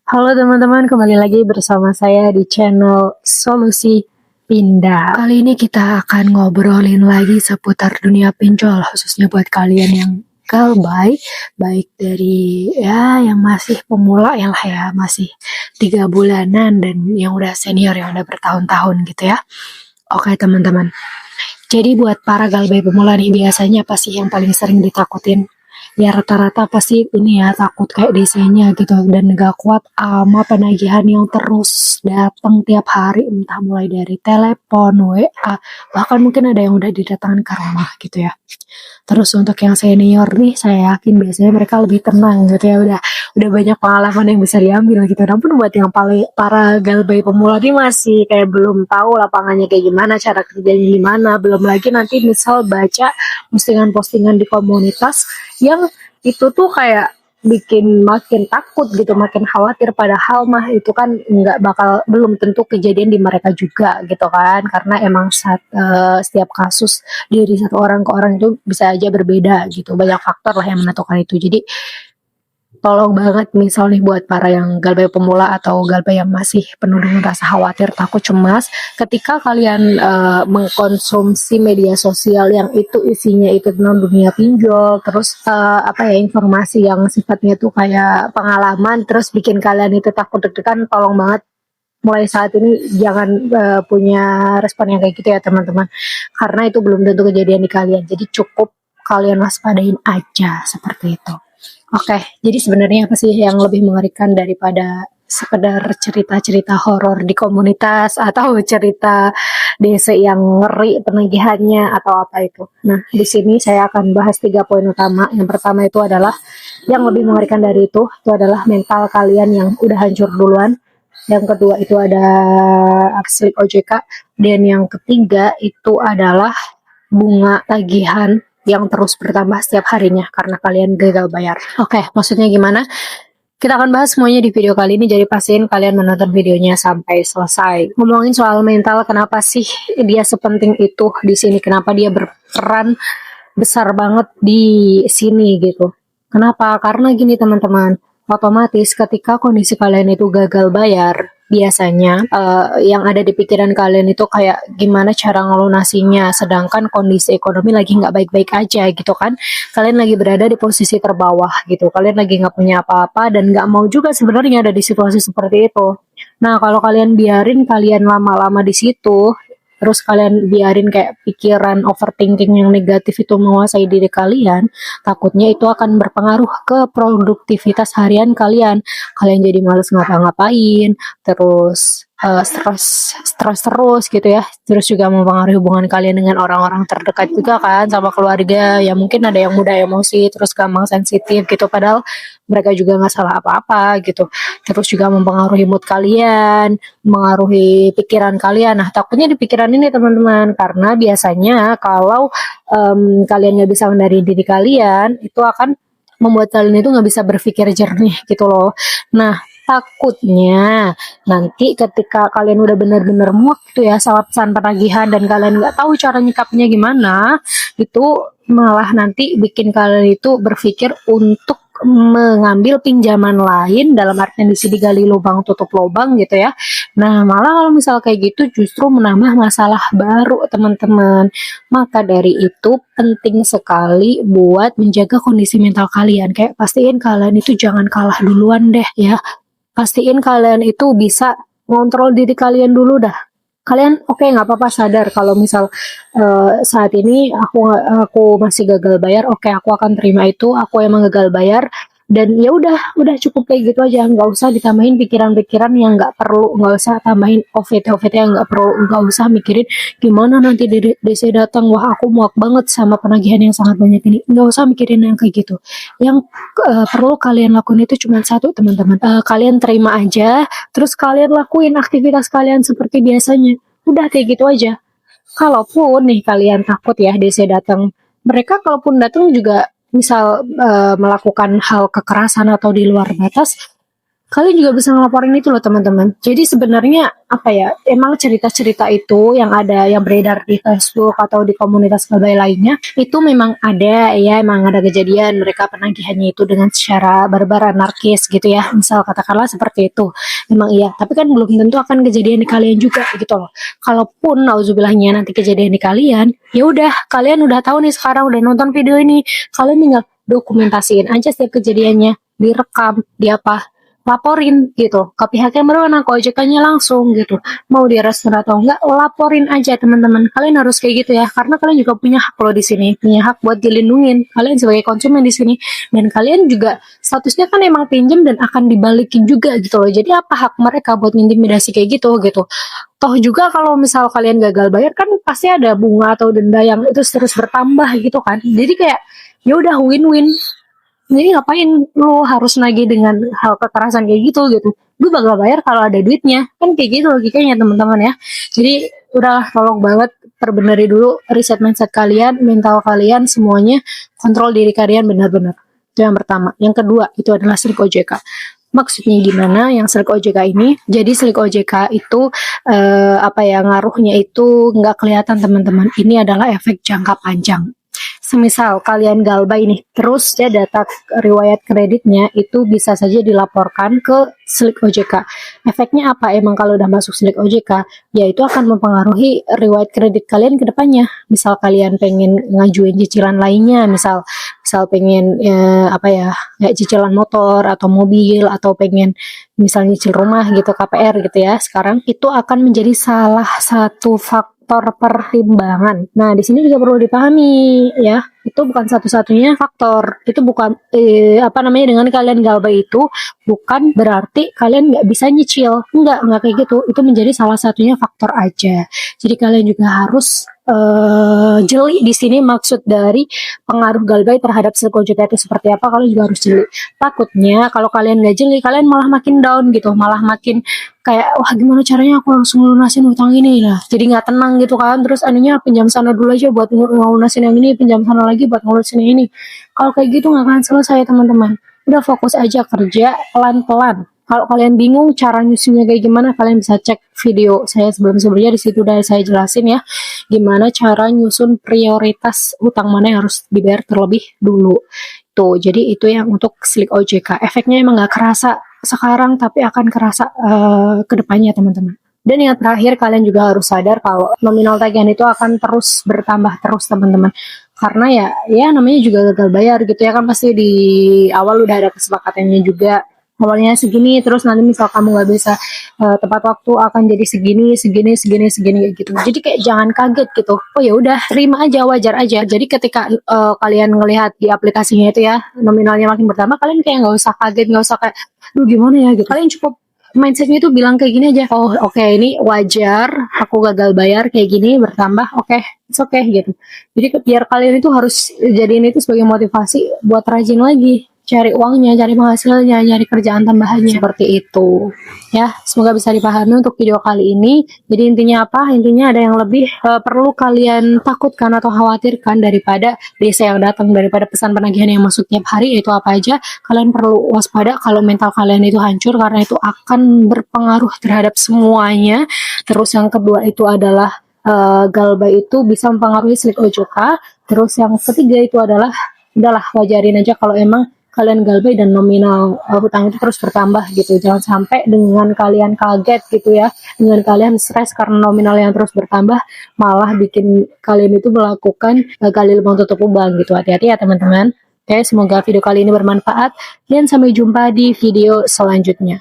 Halo teman-teman, kembali lagi bersama saya di channel Solusi Pindah. Kali ini kita akan ngobrolin lagi seputar dunia pinjol, khususnya buat kalian yang galbay, baik dari yang masih pemula, yang masih 3 bulanan, dan yang udah senior, yang udah bertahun-tahun gitu ya. Oke teman-teman, jadi buat para galbay pemula nih, biasanya apa sih yang paling sering ditakutin? Ya rata-rata pasti ini ya, takut kayak DC-nya gitu, dan gak kuat sama penagihan yang terus datang tiap hari, entah mulai dari telepon, WA, bahkan mungkin ada yang udah didatangkan ke rumah gitu ya. Terus untuk yang senior nih, saya yakin biasanya mereka lebih tenang gitu ya, udah banyak pengalaman yang bisa diambil gitu. Namun buat yang paling para galbay pemula nih masih kayak belum tahu lapangannya kayak gimana, cara kerjanya gimana, belum lagi nanti misal baca postingan-postingan di komunitas yang itu tuh kayak bikin makin takut gitu, makin khawatir, padahal mah itu kan nggak bakal, belum tentu kejadian di mereka juga gitu kan, karena emang setiap kasus dari satu orang ke orang itu bisa aja berbeda gitu, banyak faktor lah yang menentukan itu. Jadi tolong banget misal nih buat para yang galbay pemula atau galbay yang masih penuh dengan rasa khawatir, takut, cemas, ketika kalian mengkonsumsi media sosial yang itu isinya itu tentang dunia pinjol, terus informasi yang sifatnya tuh kayak pengalaman, terus bikin kalian itu takut deg-degan, tolong banget mulai saat ini jangan punya respon yang kayak gitu ya teman-teman, karena itu belum tentu kejadian di kalian, jadi cukup kalian waspadain aja seperti itu. Oke, jadi sebenarnya apa sih yang lebih mengerikan daripada sekedar cerita-cerita horor di komunitas atau cerita DC yang ngeri penagihannya atau apa itu? Nah, di sini saya akan bahas 3 poin utama. Yang pertama itu adalah yang lebih mengerikan dari itu adalah mental kalian yang udah hancur duluan. Yang kedua itu ada aksi OJK, dan yang ketiga itu adalah bunga tagihan yang terus bertambah setiap harinya karena kalian gagal bayar. Oke, maksudnya gimana? Kita akan bahas semuanya di video kali ini, jadi pastiin kalian menonton videonya sampai selesai. Ngomongin soal mental, kenapa sih dia sepenting itu di sini? Kenapa dia berperan besar banget di sini gitu? Kenapa? Karena gini teman-teman, otomatis ketika kondisi kalian itu gagal bayar, biasanya yang ada di pikiran kalian itu kayak gimana cara ngelunasinya, sedangkan kondisi ekonomi lagi nggak baik-baik aja gitu kan, kalian lagi berada di posisi terbawah gitu, kalian lagi nggak punya apa-apa dan nggak mau juga sebenarnya ada di situasi seperti itu. Nah, kalau kalian biarin kalian lama-lama di situ, terus kalian biarin kayak pikiran overthinking yang negatif itu menguasai diri kalian, takutnya itu akan berpengaruh ke produktivitas harian kalian. Kalian jadi males ngapa-ngapain, terus stres terus gitu ya. Terus juga mempengaruhi hubungan kalian dengan orang-orang terdekat juga kan, sama keluarga. Ya mungkin ada yang mudah emosi, terus gampang sensitif gitu, padahal mereka juga nggak salah apa-apa gitu. Terus juga mempengaruhi mood kalian, mengaruhi pikiran kalian. Nah, takutnya di pikiran ini teman-teman, karena biasanya kalau kalian nggak bisa mengendalikan diri kalian, itu akan membuat kalian itu nggak bisa berpikir jernih gitu loh. Nah, takutnya nanti ketika kalian udah benar-benar muak tuh ya sama pesan penagihan dan kalian nggak tahu cara nyikapnya gimana, itu malah nanti bikin kalian itu berpikir untuk mengambil pinjaman lain, dalam artian di sini gali lubang tutup lubang gitu ya. Nah, malah kalau misal kayak gitu justru menambah masalah baru teman-teman. Maka dari itu penting sekali buat menjaga kondisi mental kalian. Kayak pastiin kalian itu jangan kalah duluan deh ya. Pastiin kalian itu bisa ngontrol diri kalian dulu dah. Kalian oke, nggak apa-apa sadar kalau misal saat ini aku masih gagal bayar, oke aku akan terima itu, aku emang gagal bayar, dan ya udah cukup kayak gitu aja, nggak usah ditambahin pikiran-pikiran yang nggak perlu, nggak usah tambahin OVT yang nggak perlu, nggak usah mikirin gimana nanti DC datang, wah aku muak banget sama penagihan yang sangat banyak ini, nggak usah mikirin yang kayak gitu. Yang perlu kalian lakuin itu cuma satu teman-teman, kalian terima aja, terus kalian lakuin aktivitas kalian seperti biasanya, udah kayak gitu aja. Kalaupun nih kalian takut ya DC datang, mereka kalaupun datang juga misal melakukan hal kekerasan atau di luar batas, kalian juga bisa ngelaporin itu loh teman-teman. Jadi sebenarnya apa ya, emang cerita-cerita itu yang ada, yang beredar di Facebook atau di komunitas galbay lainnya, itu memang ada ya, emang ada kejadian mereka penagihannya itu dengan secara barbar, anarkis gitu ya, misal katakanlah seperti itu. Memang iya, tapi kan belum tentu akan kejadian di kalian juga gitu loh. Kalaupun nauzubillahnya nanti kejadian di kalian, ya udah, kalian udah tahu nih sekarang, udah nonton video ini, kalian tinggal dokumentasiin aja setiap kejadiannya, direkam, di apa, laporin gitu ke pihak yang berwenang, ke OJK-nya langsung gitu. Mau dia respon atau enggak, laporin aja teman-teman. Kalian harus kayak gitu ya, karena kalian juga punya hak loh di sini, punya hak buat dilindungin. Kalian sebagai konsumen di sini, dan kalian juga statusnya kan emang pinjam dan akan dibalikin juga gitu loh. Jadi apa hak mereka buat intimidasi kayak gitu gitu. Toh juga kalau misal kalian gagal bayar kan pasti ada bunga atau denda yang itu terus bertambah gitu kan. Jadi kayak ya udah win-win. Jadi ngapain lu harus nagih dengan hal kekerasan kayak gitu. Lu bakal bayar kalau ada duitnya. Kan kayak gitu logikanya teman-teman ya. Jadi udah tolong banget perbenari dulu riset mindset kalian, mental kalian, semuanya. Kontrol diri kalian benar-benar. Itu yang pertama. Yang kedua itu adalah Slik OJK. Maksudnya gimana yang Slik OJK ini? Jadi Slik OJK itu apa ya, ngaruhnya itu nggak kelihatan teman-teman. Ini adalah efek jangka panjang. Semisal kalian galbay nih, terus ya data riwayat kreditnya itu bisa saja dilaporkan ke Slik OJK. Efeknya apa? Emang kalau udah masuk Slik OJK, ya itu akan mempengaruhi riwayat kredit kalian ke depannya. Misal kalian pengen ngajuin cicilan lainnya, misal pengen apa ya, kayak cicilan motor atau mobil, atau pengen misalnya nyicil rumah gitu, KPR gitu ya. Sekarang itu akan menjadi salah satu faktor pertimbangan. Nah, di sini juga perlu dipahami ya, itu bukan satu-satunya faktor. Itu bukan apa namanya, dengan kalian galbay itu bukan berarti kalian nggak bisa nyicil. Nggak kayak gitu. Itu menjadi salah satunya faktor aja. Jadi kalian juga harus jeli di sini, maksud dari pengaruh galbay terhadap Slik OJK itu seperti apa, kalian juga harus jeli. Takutnya kalau kalian nggak jeli, kalian malah makin down gitu, malah makin kayak wah gimana caranya aku langsung lunasin utang ini lah, jadi nggak tenang gitu kan. Terus aninya pinjam sana dulu aja buat lunasin yang ini, pinjam sana lagi buat ngurusin yang ini. Kalau kayak gitu nggak akan selesai teman-teman. Udah fokus aja kerja pelan-pelan. Kalau kalian bingung cara nyusunnya kayak gimana, kalian bisa cek video saya sebelum-sebelumnya, di situ udah saya jelasin ya gimana cara nyusun prioritas utang mana yang harus dibayar terlebih dulu. Tuh, jadi itu yang untuk Slik OJK. Efeknya emang nggak kerasa sekarang, tapi akan kerasa ke depannya teman-teman. Dan yang terakhir, kalian juga harus sadar kalau nominal tagihan itu akan terus bertambah terus teman-teman. Karena ya namanya juga gagal bayar gitu ya kan, pasti di awal udah ada kesepakatannya juga. Awalnya segini, terus nanti misal kamu nggak bisa tepat waktu, akan jadi segini gitu. Jadi kayak jangan kaget gitu. Oh ya udah, terima aja, wajar aja. Jadi ketika kalian ngelihat di aplikasinya itu ya nominalnya makin bertambah, kalian kayak nggak usah kaget, nggak usah kayak, duh gimana ya gitu. Kalian cukup mindsetnya itu bilang kayak gini aja, oh oke, ini wajar, aku gagal bayar kayak gini bertambah, oke, it's okay gitu. Jadi biar kalian itu harus jadiin itu sebagai motivasi buat rajin lagi, cari uangnya, cari penghasilnya, nyari kerjaan tambahannya, seperti itu ya. Semoga bisa dipahami untuk video kali ini. Jadi intinya apa? Intinya ada yang lebih perlu kalian takutkan atau khawatirkan daripada desa yang datang, daripada pesan penagihan yang masuk tiap hari. Itu apa aja? Kalian perlu waspada kalau mental kalian itu hancur, karena itu akan berpengaruh terhadap semuanya. Terus yang kedua itu adalah galbay itu bisa mempengaruhi Slik OJK. Terus yang ketiga itu adalah udahlah, wajarin aja kalau emang kalian galbay dan nominal hutang itu terus bertambah gitu. Jangan sampai dengan kalian kaget gitu ya, dengan kalian stres karena nominal yang terus bertambah, malah bikin kalian itu melakukan gali lubang tutup lubang gitu. Hati-hati ya teman-teman. Oke, semoga video kali ini bermanfaat dan sampai jumpa di video selanjutnya.